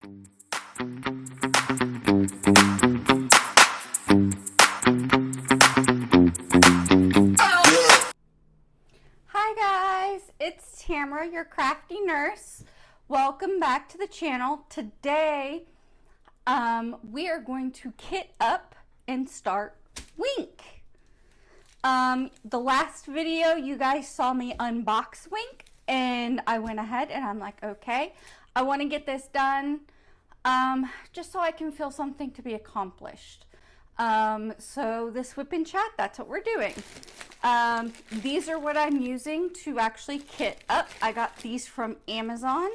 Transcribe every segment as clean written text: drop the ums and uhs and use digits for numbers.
Hi guys, it's Tamara, your crafty nurse. Welcome back to the channel. Today, we are going to kit up and start Wink. The last video you guys saw me unbox Wink, and I went ahead and I'm like, okay, I want to get this done just so I can feel something to be accomplished. So this whip and chat, that's what we're doing. These are what I'm using to actually kit up. I got these from Amazon.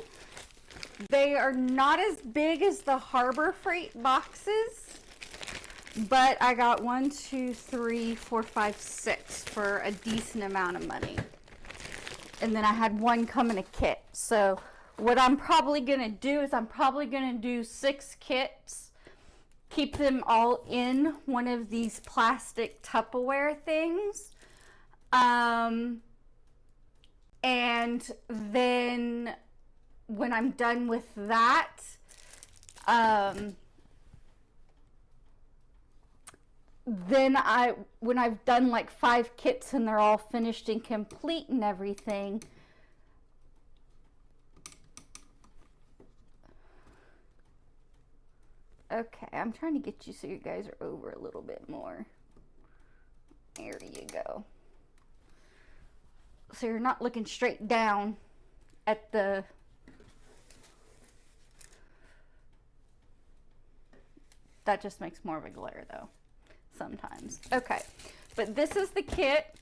They are not as big as the Harbor Freight boxes, but I got 1, 2, 3, 4, 5, 6 for a decent amount of money. And then I had one come in a kit. So what I'm probably going to do is I'm probably going to do 6 kits, keep them all in one of these plastic Tupperware things. And then when I'm done with that, when I've done like 5 kits and they're all finished and complete and everything, okay, I'm trying to get you so you guys are over a little bit more. There you go. So you're not looking straight down at the... That just makes more of a glare though, sometimes. Okay, but this is the kit,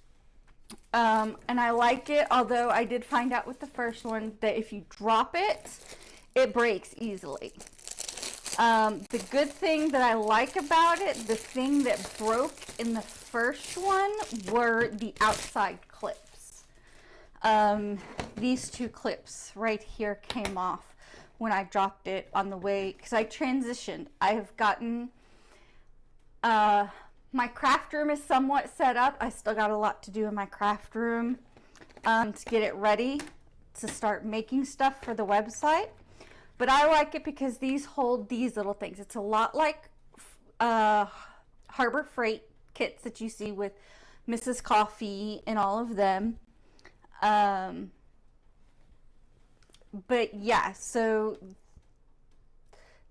and I like it, although I did find out with the first one that if you drop it, it breaks easily. The good thing that I like about it, the thing that broke in the first one were the outside clips. These 2 clips right here came off when I dropped it on the way, because I transitioned. I have gotten, my craft room is somewhat set up. I still got a lot to do in my craft room to get it ready to start making stuff for the website. But I like it because these hold these little things. It's a lot like Harbor Freight kits that you see with Mrs. Coffee and all of them. But yeah, so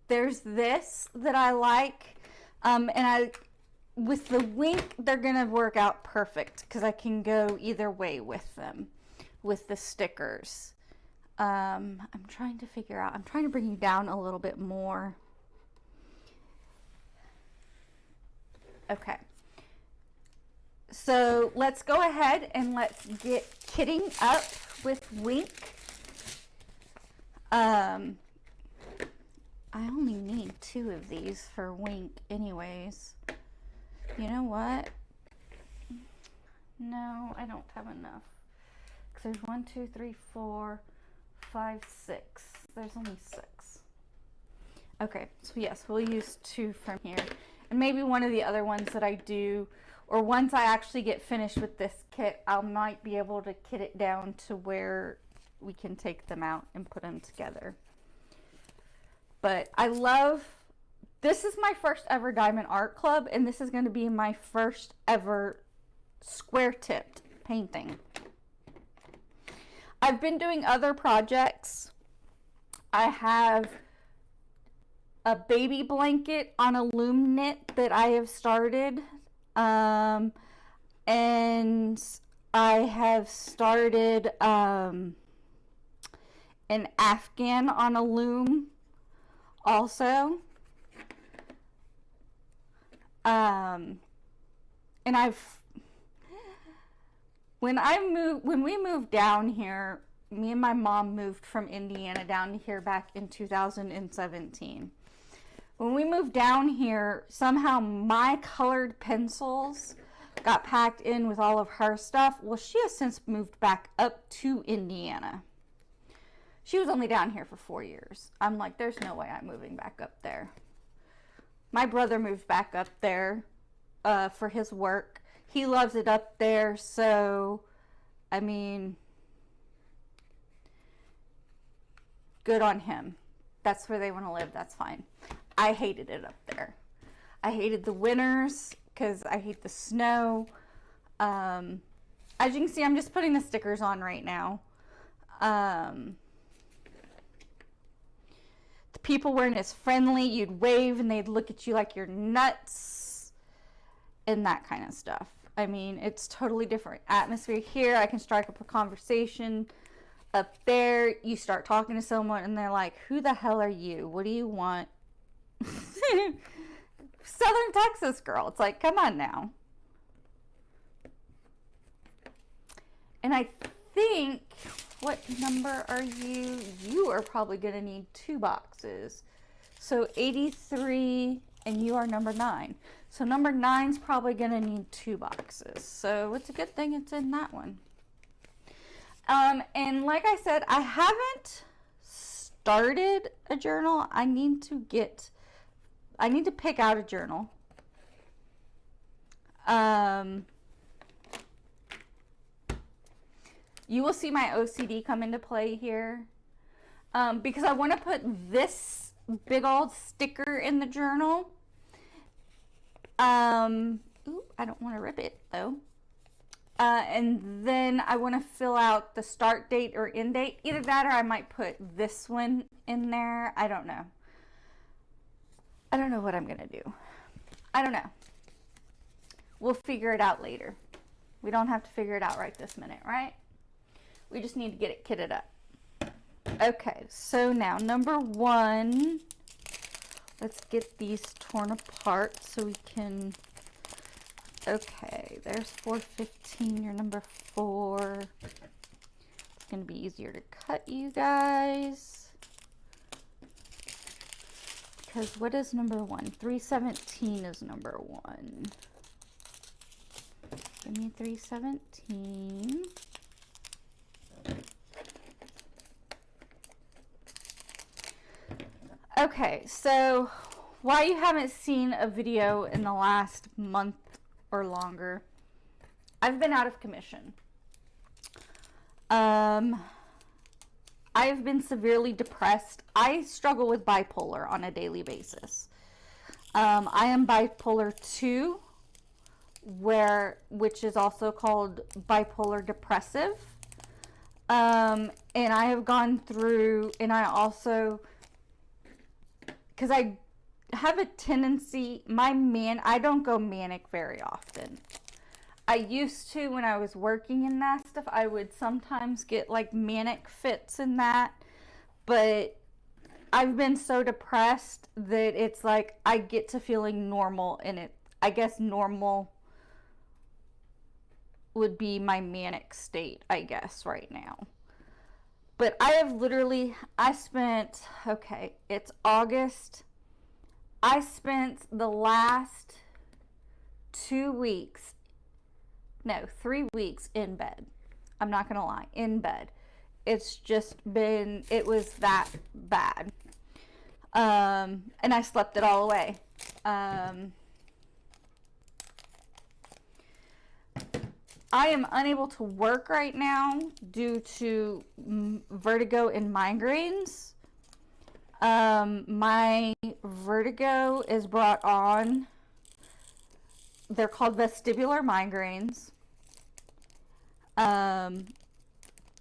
there's this that I like, and with the Wink, they're gonna work out perfect because I can go either way with them, with the stickers. I'm trying to figure out, I'm trying to bring you down a little bit more. Okay, so let's go ahead and let's get kitting up with Wink. I only need 2 of these for Wink anyways. You know what? No, I don't have enough. Because there's 1, 2, 3, 4, 5, 6. There's only 6. Okay, so yes, we'll use 2 from here. And maybe one of the other ones that I do, or once I actually get finished with this kit, I might be able to kit it down to where we can take them out and put them together. But I love, this is my first ever Diamond Art Club, and this is going to be my first ever square tipped painting. I've been doing other projects. I have a baby blanket on a loom knit that I have started, and I have started an Afghan on a loom also. And when we moved down here, me and my mom moved from Indiana down here back in 2017. When we moved down here, somehow my colored pencils got packed in with all of her stuff. Well, she has since moved back up to Indiana. She was only down here for 4 years. I'm like, there's no way I'm moving back up there. My brother moved back up there for his work. He loves it up there, so, I mean, good on him. that's where they want to live, that's fine. I hated it up there. I hated the winters because I hate the snow. As you can see, I'm just putting the stickers on right now. The people weren't as friendly. You'd wave and they'd look at you like you're nuts and that kind of stuff. I mean, it's totally different atmosphere here. I can strike up a conversation. Up there, you start talking to someone and they're like, who the hell are you? What do you want? Southern Texas girl. It's like, come on now. And I think, what number are you? You are probably going to need 2 boxes. So 83, and you are number 9. So number 9 is probably going to need 2 boxes. So it's a good thing it's in that one. And like I said, I haven't started a journal. I need to pick out a journal. You will see my OCD come into play here. Because I want to put this big old sticker in the journal. Ooh, I don't want to rip it though. And then I want to fill out the start date or end date. Either that or I might put this one in there. I don't know. I don't know what I'm going to do. I don't know. We'll figure it out later. We don't have to figure it out right this minute, right? We just need to get it kitted up. Okay, so now number 1. Let's get these torn apart so we can... Okay, there's 415, you're number 4. It's going to be easier to cut, you guys. Because what is number 1? 317 is number 1. Give me 317. Okay, so why you haven't seen a video in the last month or longer, I've been out of commission. I've been severely depressed. I struggle with bipolar on a daily basis. I am bipolar 2, which is also called bipolar depressive. And I have gone through, and I also, because I have a tendency, I don't go manic very often. I used to when I was working in that stuff. I would sometimes get like manic fits in that, but I've been so depressed that it's like I get to feeling normal, and I guess normal would be my manic state, I guess, right now. But it's August. I spent the last 3 weeks in bed. I'm not going to lie, in bed. It was that bad. And I slept it all away. I am unable to work right now due to vertigo and migraines. My vertigo is brought on. They're called vestibular migraines.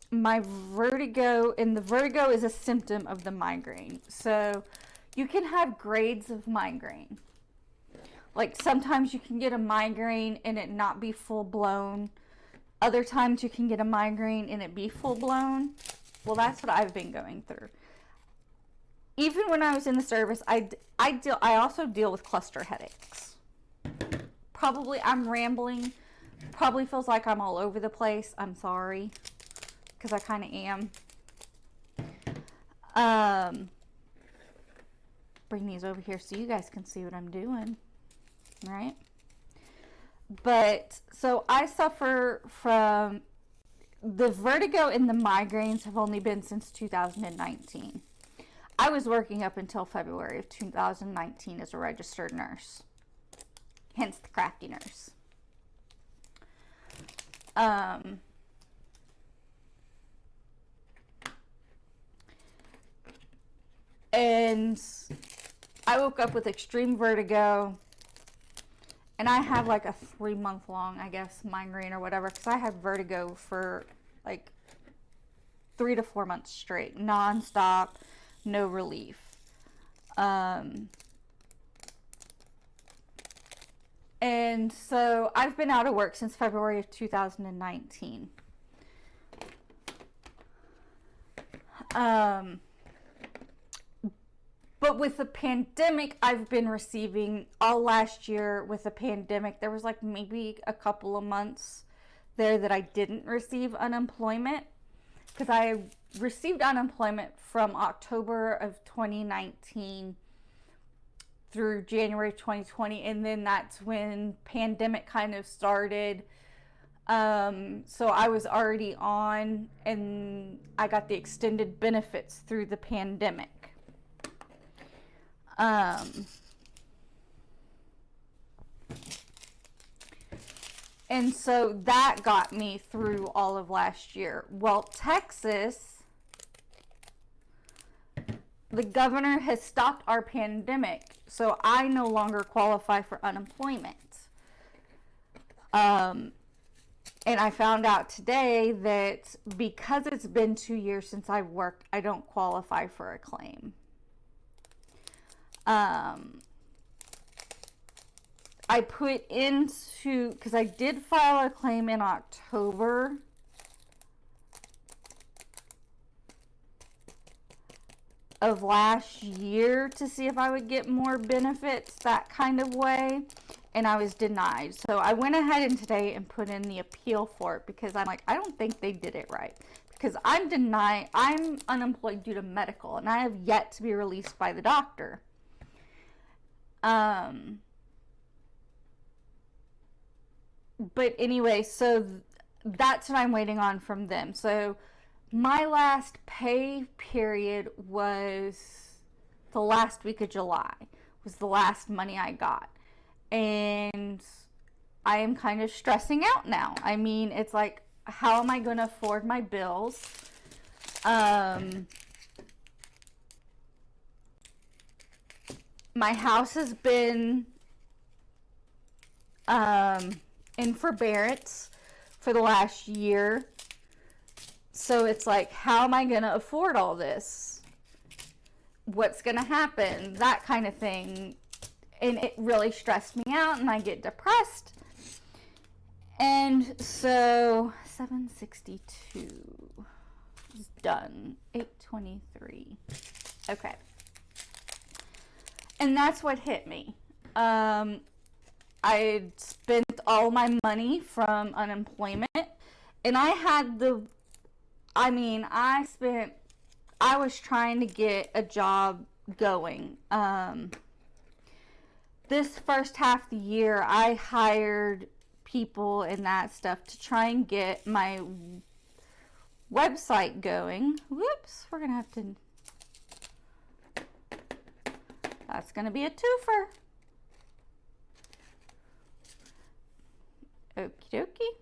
My vertigo, and the vertigo is a symptom of the migraine. So you can have grades of migraine. Like sometimes you can get a migraine and it not be full blown. Other times you can get a migraine and it be full blown. Well, that's what I've been going through. Even when I was in the service, I also deal with cluster headaches. Probably, I'm rambling. Probably feels like I'm all over the place. I'm sorry, because I kind of am. Bring these over here so you guys can see what I'm doing, right? But, so I suffer from, the vertigo and the migraines have only been since 2019. I was working up until February of 2019 as a registered nurse. Hence the crafty nurse. and I woke up with extreme vertigo, and I have like a 3-month-long, I guess, migraine or whatever, because I had vertigo for like 3 to 4 months straight, non-stop, no relief. And so I've been out of work since February of 2019. But with the pandemic, I've been receiving all last year with the pandemic. There was like maybe a couple of months there that I didn't receive unemployment, because I received unemployment from October of 2019 through January 2020, and then that's when pandemic kind of started. So I was already on, and I got the extended benefits through the pandemic. And so that got me through all of last year. Well, Texas, the governor has stopped our pandemic, so I no longer qualify for unemployment. And I found out today that because it's been 2 years since I've worked, I don't qualify for a claim. I put into, because I did file a claim in October. Of last year to see if I would get more benefits, that kind of way, and I was denied. So I went ahead and today and put in the appeal for it, because I'm like, I don't think they did it right, because I'm unemployed due to medical, and I have yet to be released by the doctor. But anyway, so that's what I'm waiting on from them. So my last pay period was the last week of July, was the last money I got. And I am kind of stressing out now. I mean, it's like, how am I going to afford my bills? My house has been in forbearance for the last year. So it's like, how am I going to afford all this? What's going to happen? That kind of thing. And it really stressed me out, and I get depressed. And so 762 is done. 823. Okay. And that's what hit me. I spent all my money from unemployment, and I was trying to get a job going. This first half of the year, I hired people and that stuff to try and get my website going. Whoops, we're gonna have to, that's gonna be a twofer. Okie dokie.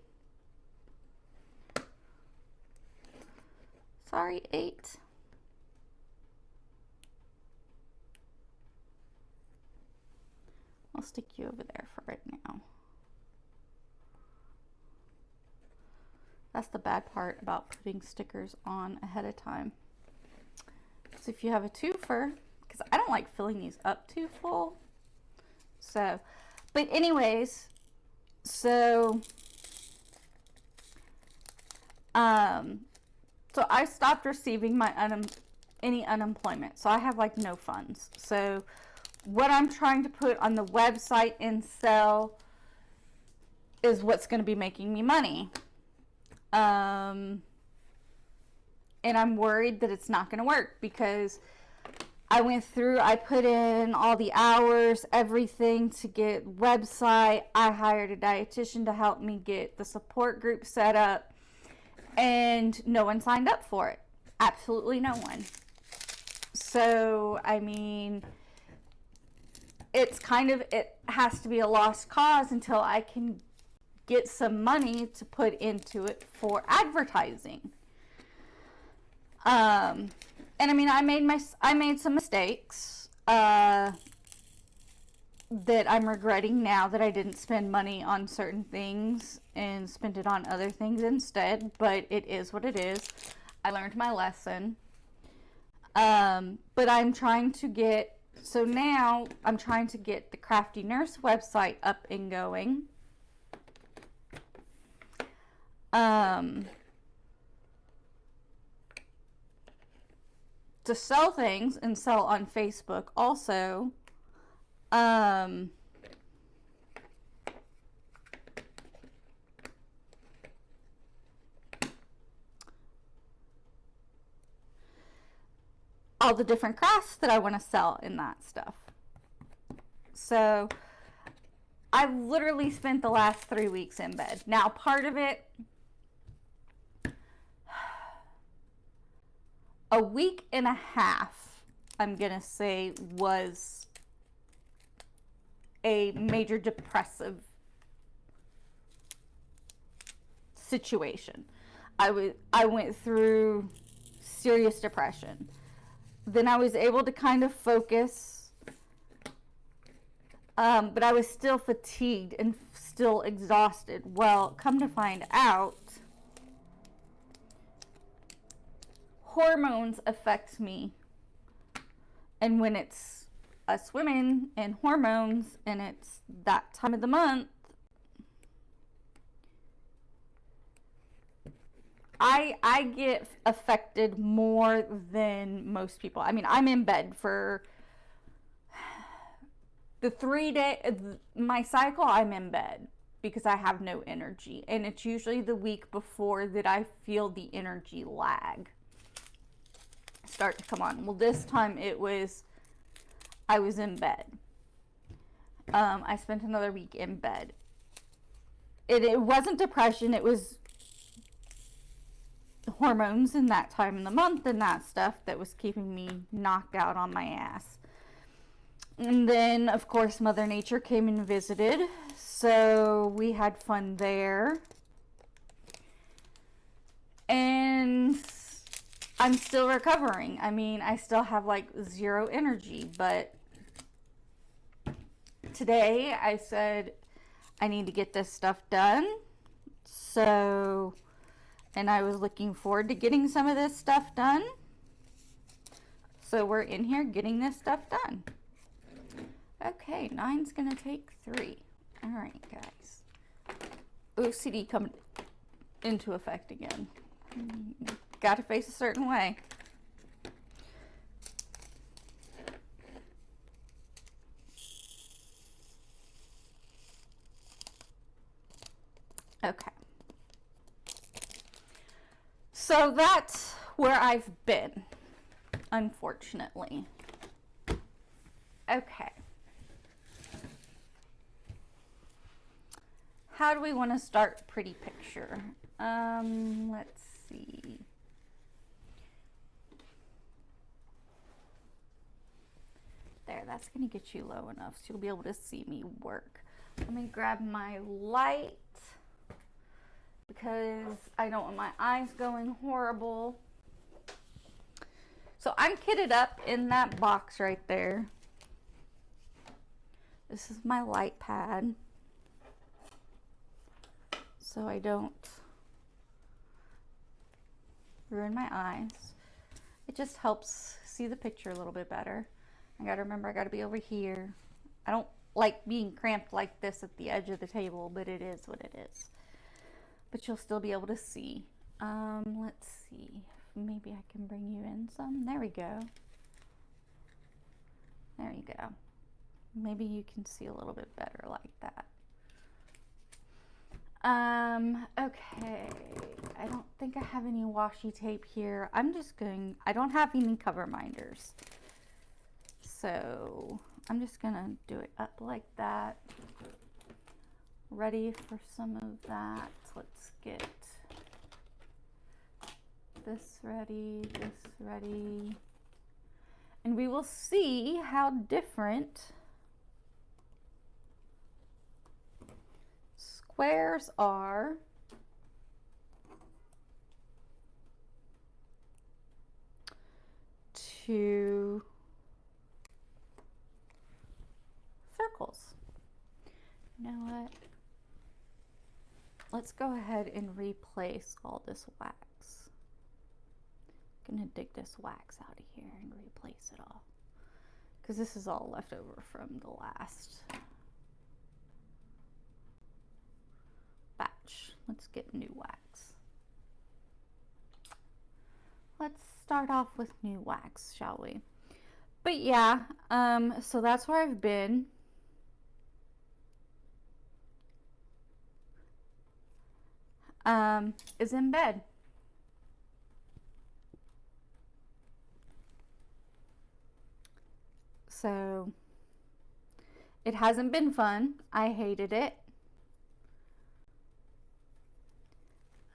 Sorry, 8. I'll stick you over there for right now. That's the bad part about putting stickers on ahead of time. So if you have a twofer, because I don't like filling these up too full. So, but anyways, so I stopped receiving my any unemployment. So I have like no funds. So what I'm trying to put on the website and sell is what's going to be making me money. And I'm worried that it's not going to work, because I put in all the hours, everything to get website. I hired a dietitian to help me get the support group set up, and no one signed up for it. Absolutely no one. So, I mean, it has to be a lost cause until I can get some money to put into it for advertising. And I mean, I made some mistakes that I'm regretting now that I didn't spend money on certain things and spent it on other things instead, but it is what it is. I learned my lesson. But I'm trying to get, so now I'm trying to get the Crafty Nurse website up and going. To sell things and sell on Facebook also. All the different crafts that I want to sell in that stuff. So I've literally spent the last 3 weeks in bed. Now, part of it, a week and a half, I'm going to say, was a major depressive situation. I went through serious depression. Then I was able to kind of focus, but I was still fatigued and still exhausted. Well, come to find out, hormones affect me. And when it's us women and hormones and it's that time of the month, I get affected more than most people. I mean, I'm in bed for the 3 day, my cycle, I'm in bed because I have no energy. And it's usually the week before that I feel the energy lag start to come on. Well, this time I was in bed. I spent another week in bed. It wasn't depression, it was hormones in that time in the month and that stuff that was keeping me knocked out on my ass. And then, of course, Mother Nature came and visited, so we had fun there. And I'm still recovering. I mean, I still have like zero energy, but today I said I need to get this stuff done. So, and I was looking forward to getting some of this stuff done. So we're in here getting this stuff done. Okay, 9's gonna take 3. All right, guys. OCD coming into effect again. Gotta face a certain way. Okay. So that's where I've been, unfortunately. Okay. How do we want to start Pretty Picture? Let's see. There, that's going to get you low enough so you'll be able to see me work. Let me grab my light because I don't want my eyes going horrible. So I'm kitted up in that box right there. This is my light pad, so I don't ruin my eyes. It just helps see the picture a little bit better. I gotta remember I gotta be over here. I don't like being cramped like this at the edge of the table, but it is what it is. But you'll still be able to see. Let's see. Maybe I can bring you in some. There we go. There you go. Maybe you can see a little bit better like that. Okay. I don't think I have any washi tape here. I don't have any cover minders. So I'm just gonna do it up like that. Ready for some of that. Let's get this ready, this ready. And we will see how different squares are to circles. You know what? Let's go ahead and replace all this wax. I'm gonna dig this wax out of here and replace it all, because this is all left over from the last batch. Let's get new wax. Let's start off with new wax, shall we? But yeah, so that's where I've been. Is in bed. So it hasn't been fun. I hated it.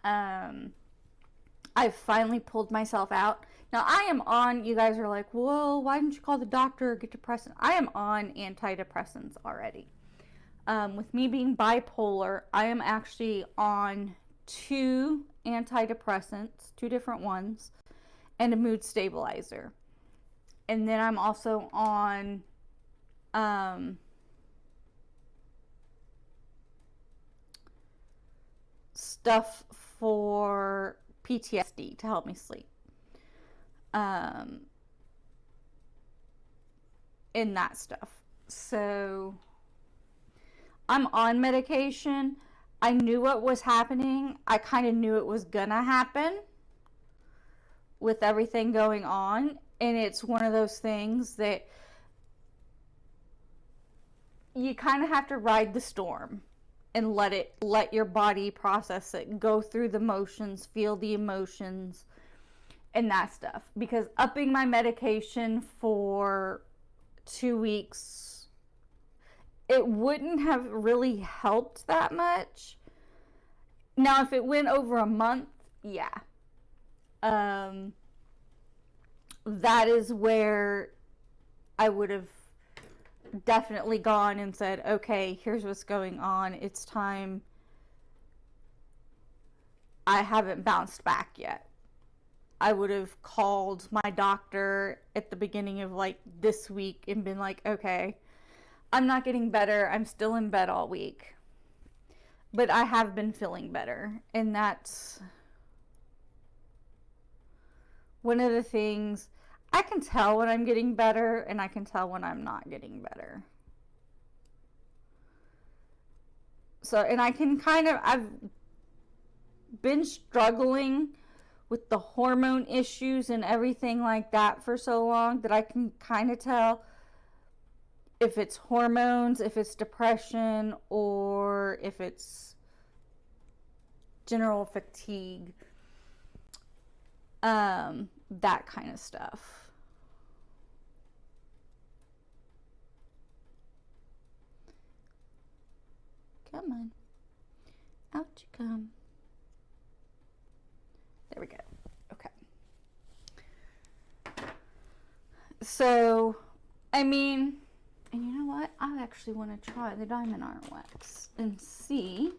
I finally pulled myself out. Now I am on, you guys are like, well, why didn't you call the doctor or get depressant? I am on antidepressants already. With me being bipolar, I am actually on 2 antidepressants, 2 different ones, and a mood stabilizer. And then I'm also on stuff for PTSD to help me sleep. In that stuff. So I'm on medication. I knew what was happening. I kind of knew it was gonna happen with everything going on. And it's one of those things that you kind of have to ride the storm and let your body process it, go through the motions, feel the emotions and that stuff. Because upping my medication for 2 weeks, it wouldn't have really helped that much. Now, if it went over a month, yeah. That is where I would have definitely gone and said, okay, here's what's going on. It's time. I haven't bounced back yet. I would have called my doctor at the beginning of like this week and been like, okay, I'm not getting better. I'm still in bed all week. But I have been feeling better. And that's one of the things. I can tell when I'm getting better, and I can tell when I'm not getting better. So, and I can I've been struggling with the hormone issues and everything like that for so long that I can kind of tell if it's hormones, if it's depression, or if it's general fatigue. That kind of stuff. Come on. Out you come. There we go. Okay. So, I mean, and you know what? I actually want to try the diamond art wax and see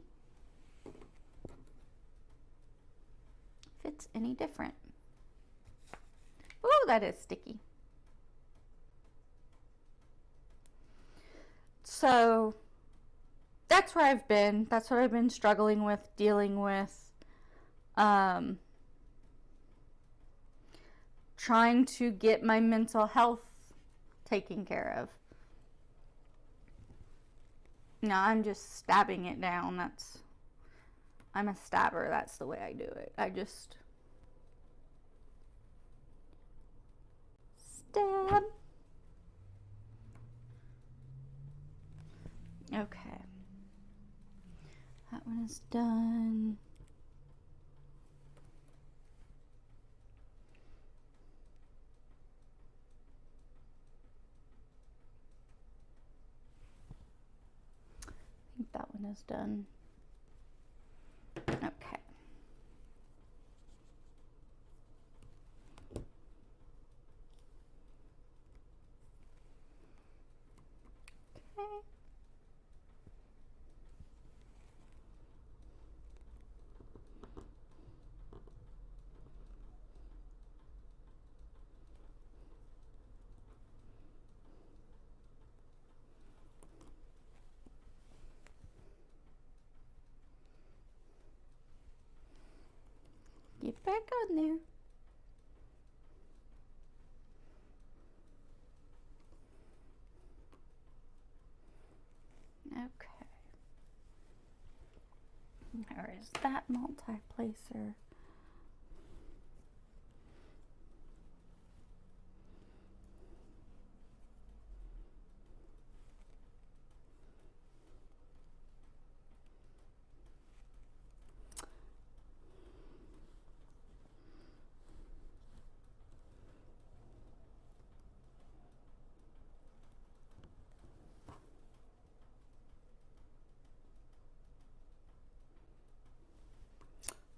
if it's any different. Oh, that is sticky. So that's where I've been. That's what I've been struggling with, dealing with. Trying to get my mental health taken care of. No, I'm just stabbing it down. I'm a stabber. That's the way I do it. I just stab. Okay. That one is done. I think that one is done. Okay. Okay. in there. Okay. Where is that multi-placer?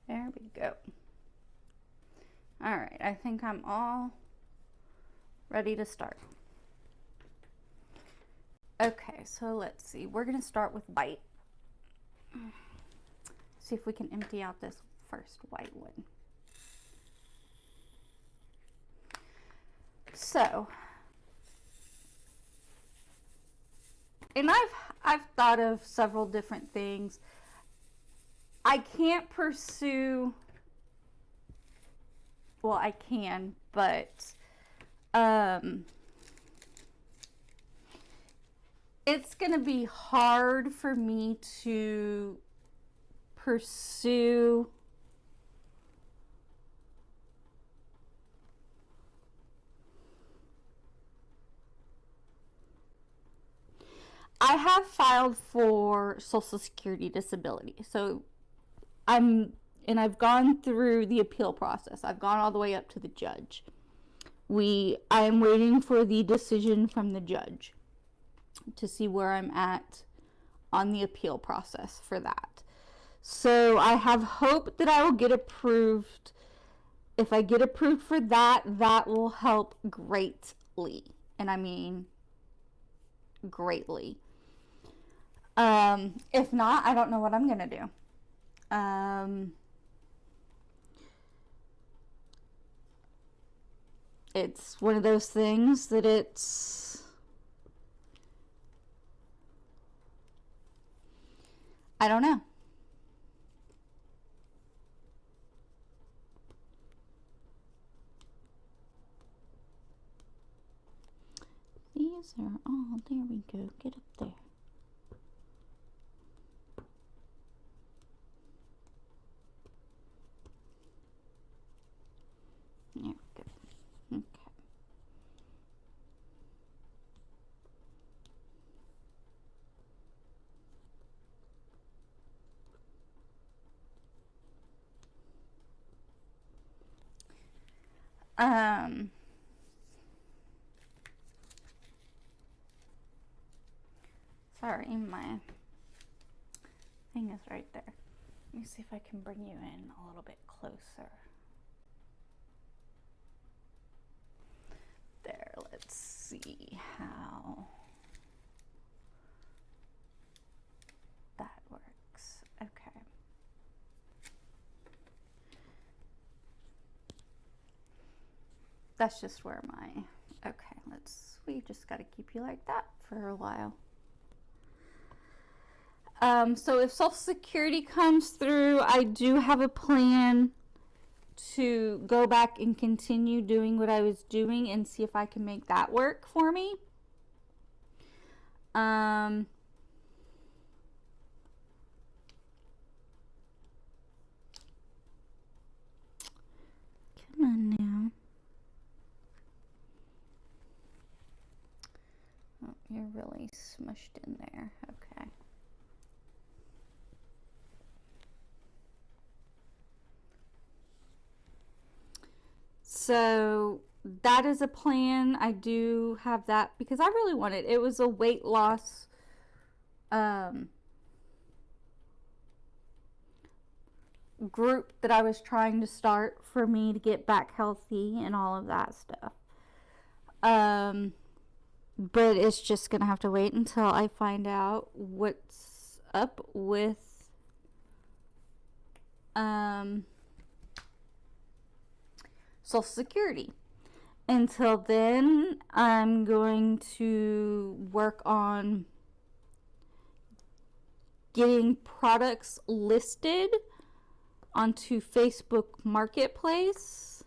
There we go. All right, I think I'm all ready to start. Okay, so let's see. We're gonna start with white. See if we can empty out this first white one. So, and I've thought of several different things. I can't pursue, well, I can, but it's going to be hard for me to pursue I have filed for Social Security disability. So I've gone through the appeal process. I've gone all the way up to the judge. I am waiting for the decision from the judge to see where I'm at on the appeal process for that. So I have hope that I will get approved. If I get approved for that, that will help greatly. And I mean greatly. If not, I don't know what I'm going to do. It's one of those things that I don't know. These are all, there we go, get up there. There we go. Okay. Sorry, my thing is right there. Let me see if I can bring you in a little bit closer. There, let's see how that works. Okay. That's just where we just got to keep you like that for a while. So if Social Security comes through, I do have a plan to go back and continue doing what I was doing and see if I can make that work for me. Come on now. Oh, you're really smushed in there. Okay. So that is a plan. I do have that because I really wanted it. It was a weight loss group that I was trying to start for me to get back healthy and all of that stuff. But it's just gonna have to wait until I find out what's up with Social Security. Until then, I'm going to work on getting products listed onto Facebook Marketplace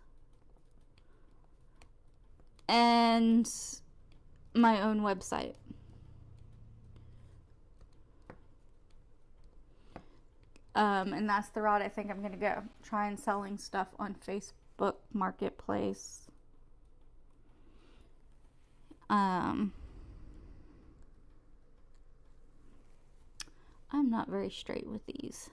and my own website. And that's the route I think I'm going to go. Try and selling stuff on Facebook Marketplace. I'm not very straight with these.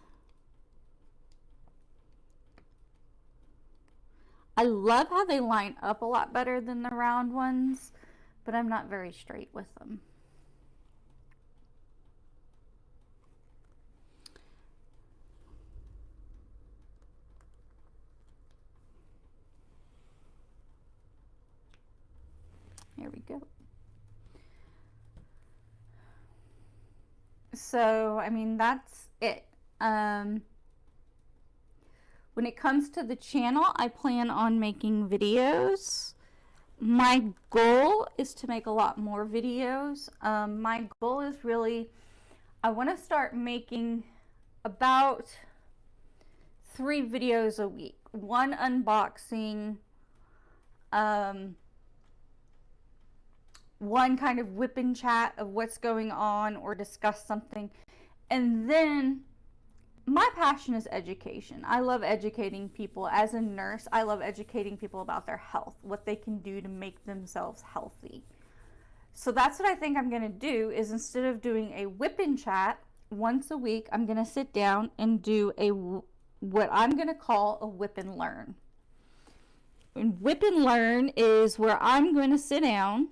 I love how they line up a lot better than the round ones, but I'm not very straight with them. Here we go. So, I mean, that's it. When it comes to the channel, I plan on making videos. My goal is to make a lot more videos. My goal is really, I want to start making about 3 videos a week. One unboxing, one kind of whip and chat of what's going on or discuss something. And then my passion is education. I love educating people. As a nurse, I love educating people about their health, what they can do to make themselves healthy. So that's what I think I'm going to do, is instead of doing a whip and chat once a week, I'm going to sit down and do what I'm going to call a whip and learn. And whip and learn is where I'm going to sit down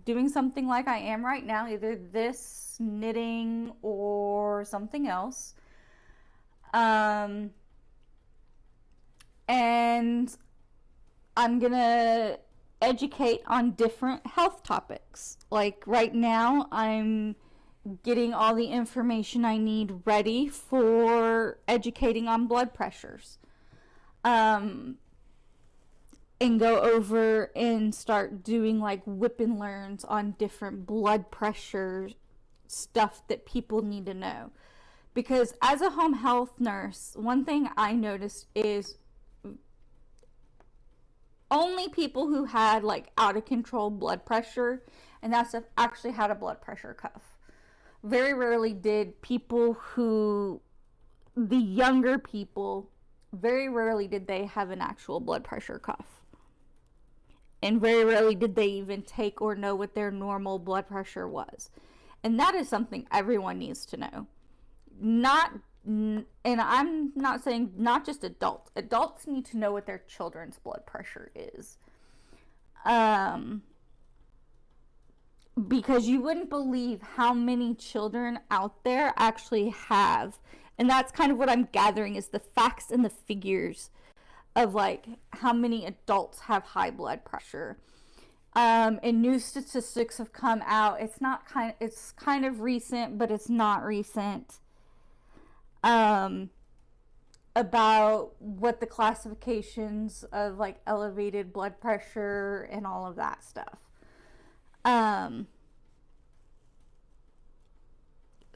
doing something like I am right now, either this, knitting, or something else. And I'm gonna educate on different health topics. Like right now, I'm getting all the information I need ready for educating on blood pressures. And go over and start doing like whip and learns on different blood pressure stuff that people need to know. Because as a home health nurse, one thing I noticed is only people who had like out of control blood pressure and that stuff actually had a blood pressure cuff. Very rarely did people the younger people, very rarely did they have an actual blood pressure cuff. And very rarely did they even take or know what their normal blood pressure was. And that is something everyone needs to know. And I'm not saying not just adults. Adults need to know what their children's blood pressure is. Because you wouldn't believe how many children out there actually have. And that's kind of what I'm gathering, is the facts and the figures of like how many adults have high blood pressure. And new statistics have come out. It's kind of recent, but it's not recent. About what the classifications of like elevated blood pressure and all of that stuff.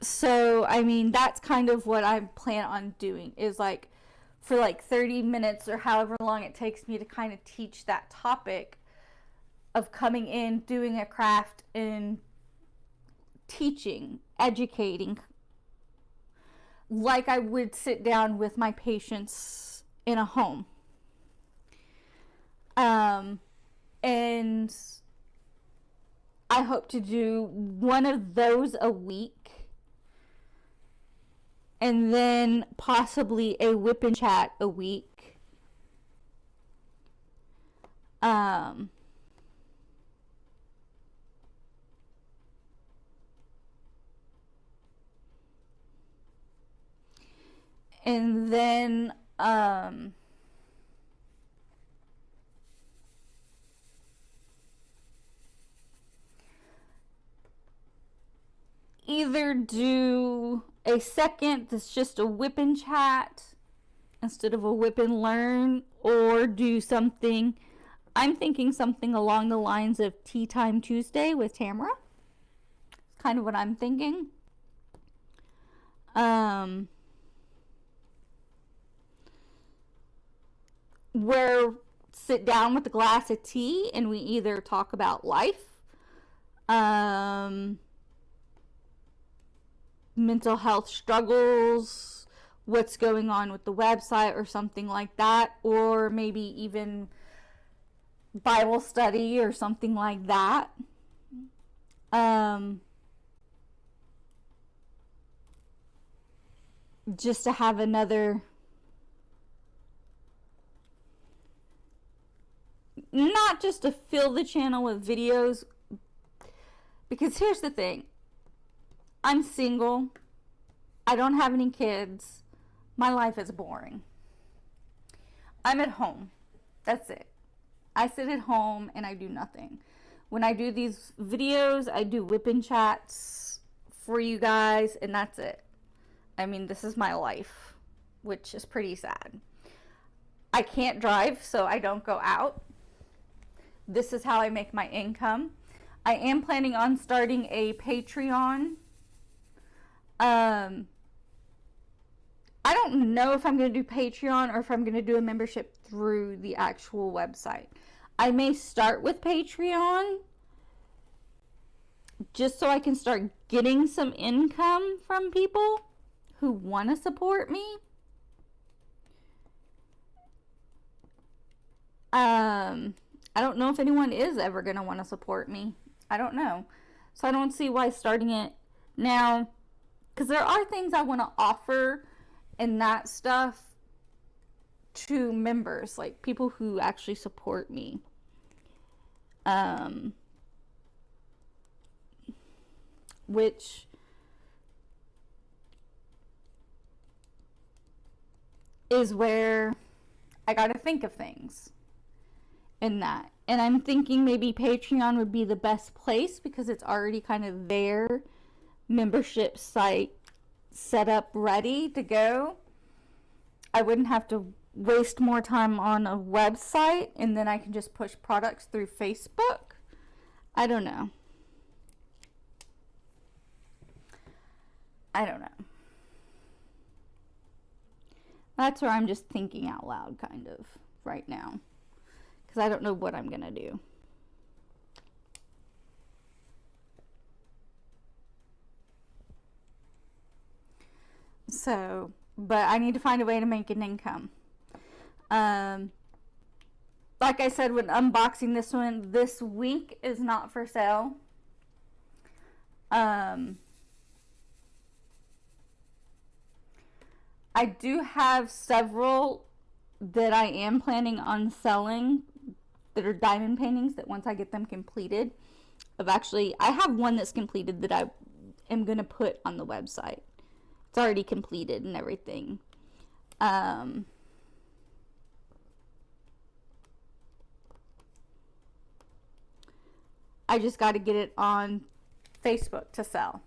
So I mean, that's kind of what I plan on doing, is like for like 30 minutes or however long it takes me to kind of teach that topic of coming in, doing a craft, and teaching, educating, like I would sit down with my patients in a home. And I hope to do one of those a week. And then possibly a whip and chat a week. And then either do a second that's just a whip and chat instead of a whip and learn, or do something, I'm thinking something along the lines of Tea Time Tuesday with Tamara. It's kind of what I'm thinking. where sit down with a glass of tea and we either talk about life, mental health struggles, what's going on with the website or something like that, or maybe even Bible study or something like that. Just to have another, not just to fill the channel with videos, because here's the thing, I'm single, I don't have any kids, my life is boring. I'm at home, that's it. I sit at home and I do nothing. When I do these videos, I do whipping chats for you guys, and that's it. I mean, this is my life, which is pretty sad. I can't drive, so I don't go out. This is how I make my income. I am planning on starting a Patreon. I don't know if I'm going to do Patreon or if I'm going to do a membership through the actual website. I may start with Patreon just so I can start getting some income from people who want to support me. I don't know if anyone is ever going to want to support me. I don't know. So I don't see why starting it now, because there are things I want to offer and that stuff to members, like people who actually support me. Which is where I got to think of things in that. And I'm thinking maybe Patreon would be the best place because it's already kind of their membership site set up, ready to go. I wouldn't have to waste more time on a website, and then I can just push products through Facebook. I don't know. That's where I'm just thinking out loud kind of right now, because I don't know what I'm gonna do. So, but I need to find a way to make an income. Like I said, when unboxing this one, this week is not for sale. I do have several that I am planning on selling that are diamond paintings that once I get them completed, I have one that's completed that I am going to put on the website. It's already completed and everything. I just got to get it on Facebook to sell.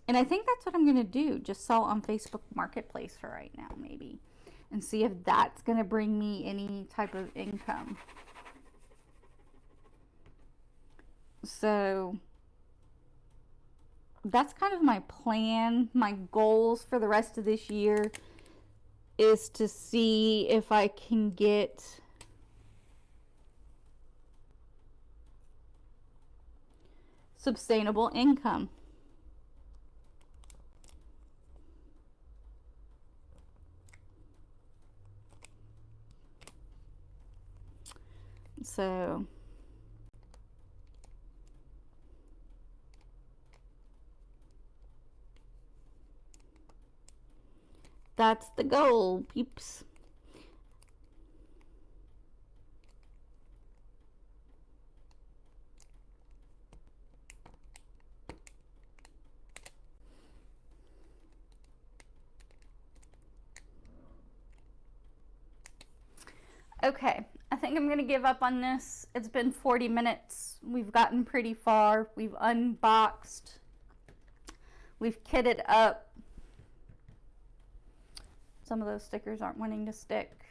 And I think that's what I'm going to do. Just sell on Facebook Marketplace for right now, maybe. And see if that's going to bring me any type of income. So that's kind of my plan. My goals for the rest of this year is to see if I can get sustainable income. So that's the goal, peeps. Okay, I think I'm going to give up on this. It's been 40 minutes. We've gotten pretty far. We've unboxed. We've kitted up. Some of those stickers aren't wanting to stick.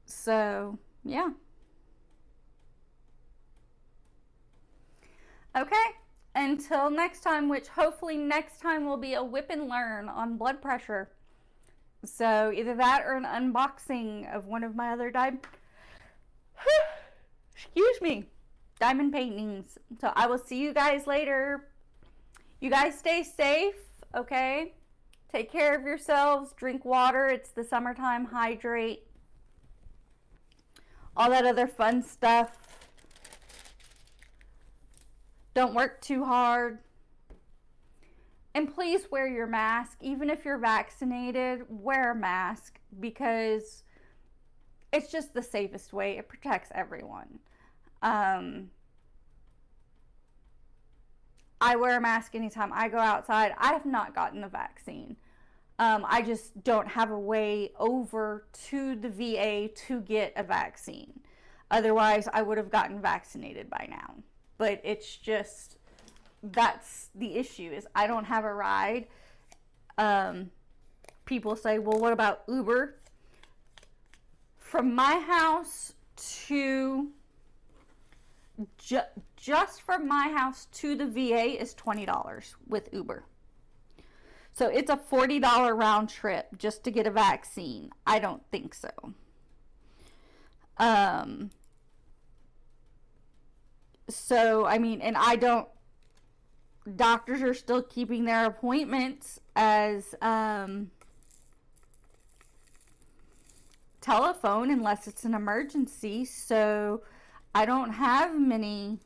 So yeah. Okay, until next time, which hopefully next time will be a whip and learn on blood pressure. So either that or an unboxing of one of my other excuse me, diamond paintings. So I will see you guys later. You guys stay safe, okay? Take care of yourselves, drink water. It's the summertime, hydrate. All that other fun stuff. Don't work too hard. And please wear your mask. Even if you're vaccinated, wear a mask because it's just the safest way. It protects everyone. I wear a mask anytime I go outside. I have not gotten the vaccine. I just don't have a way over to the VA to get a vaccine. Otherwise, I would have gotten vaccinated by now. But it's just, that's the issue, is I don't have a ride. People say, well, what about Uber? From my house to, just from my house to the VA is $20 with Uber. So it's a $40 round trip just to get a vaccine. I don't think so. So, I mean, and I don't, doctors are still keeping their appointments as telephone unless it's an emergency. So I don't have many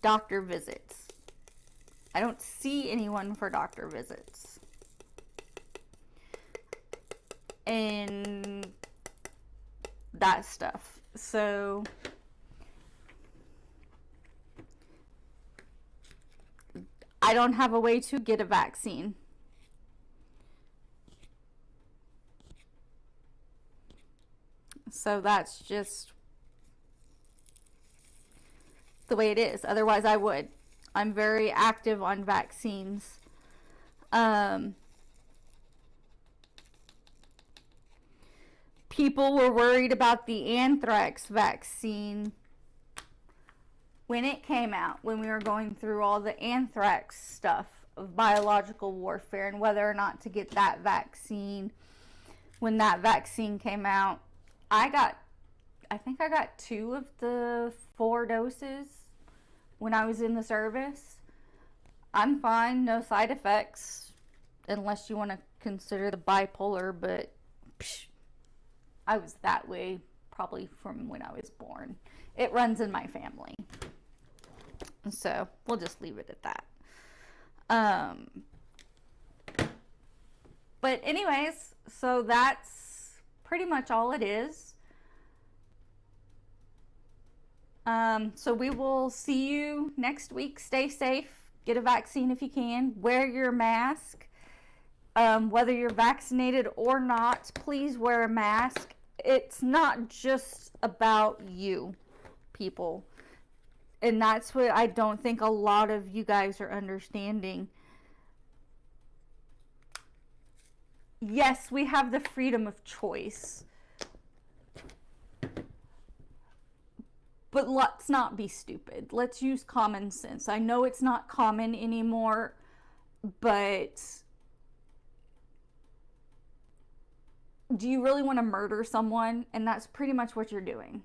doctor visits. I don't see anyone for doctor visits. And that stuff. So I don't have a way to get a vaccine. So that's just the way it is. Otherwise I would. I'm very active on vaccines. People were worried about the anthrax vaccine when it came out, when we were going through all the anthrax stuff of biological warfare and whether or not to get that vaccine. When that vaccine came out, I think I got 2 of the 4 doses when I was in the service. I'm fine, no side effects, unless you want to consider the bipolar, but I was that way probably from when I was born. It runs in my family. So we'll just leave it at that. But anyways, so that's pretty much all it is. So we will see you next week. Stay safe. Get a vaccine if you can. Wear your mask. Whether you're vaccinated or not, please wear a mask. It's not just about you, people. And that's what I don't think a lot of you guys are understanding. Yes, we have the freedom of choice. But let's not be stupid. Let's use common sense. I know it's not common anymore, but do you really want to murder someone? And that's pretty much what you're doing.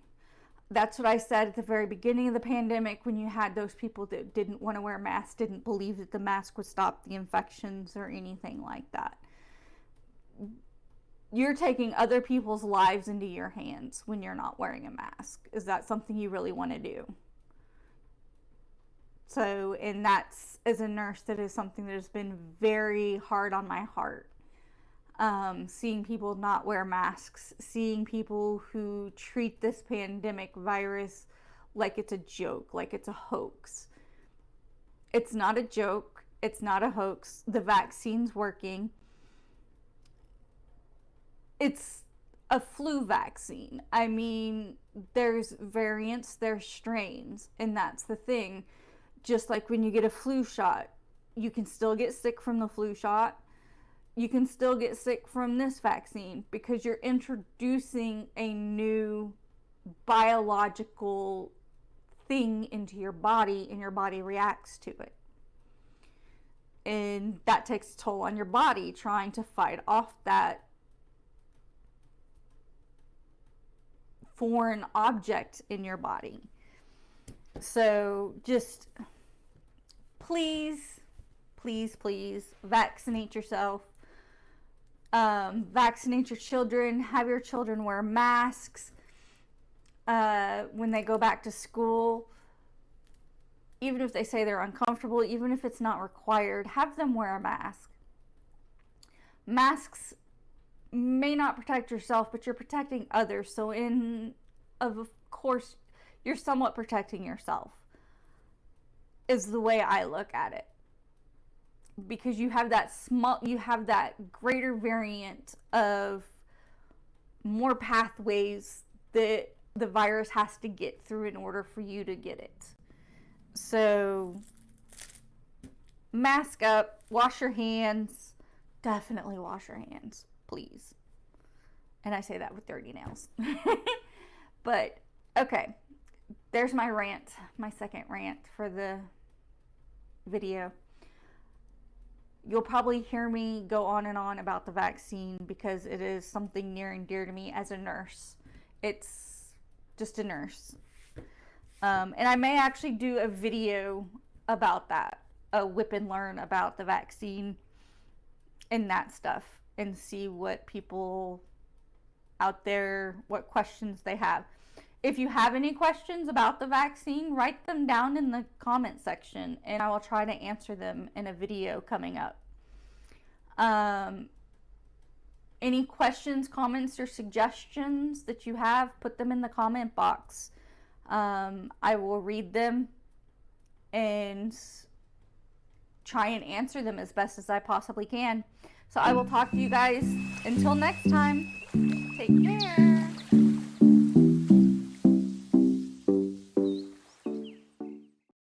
That's what I said at the very beginning of the pandemic, when you had those people that didn't want to wear masks, didn't believe that the mask would stop the infections or anything like that. You're taking other people's lives into your hands when you're not wearing a mask. Is that something you really want to do? So, and that's, as a nurse, that is something that has been very hard on my heart. Seeing people not wear masks, seeing people who treat this pandemic virus like it's a joke, like it's a hoax. It's not a joke. It's not a hoax. The vaccine's working. It's a flu vaccine. I mean, there's variants, there's strains, and that's the thing. Just like when you get a flu shot, you can still get sick from the flu shot. you can still get sick from this vaccine because you're introducing a new biological thing into your body and your body reacts to it. And that takes a toll on your body trying to fight off that foreign object in your body. So just please, please, please vaccinate yourself. Vaccinate your children. Have your children wear masks when they go back to school. Even if they say they're uncomfortable, even if it's not required, have them wear a mask. Masks may not protect yourself, but you're protecting others. So of course, you're somewhat protecting yourself, is the way I look at it. Because you have that greater variant of more pathways that the virus has to get through in order for you to get it. So mask up, wash your hands, definitely wash your hands, please. And I say that with dirty nails. But okay, there's my rant, my second rant for the video. You'll probably hear me go on and on about the vaccine because it is something near and dear to me as a nurse. It's just a nurse. And I may actually do a video about that, a whip and learn about the vaccine and that stuff, and see what people out there, what questions they have. If you have any questions about the vaccine, write them down in the comment section and I will try to answer them in a video coming up. Any questions, comments, or suggestions that you have, put them in the comment box. I will read them and try and answer them as best as I possibly can. So I will talk to you guys until next time. Take care.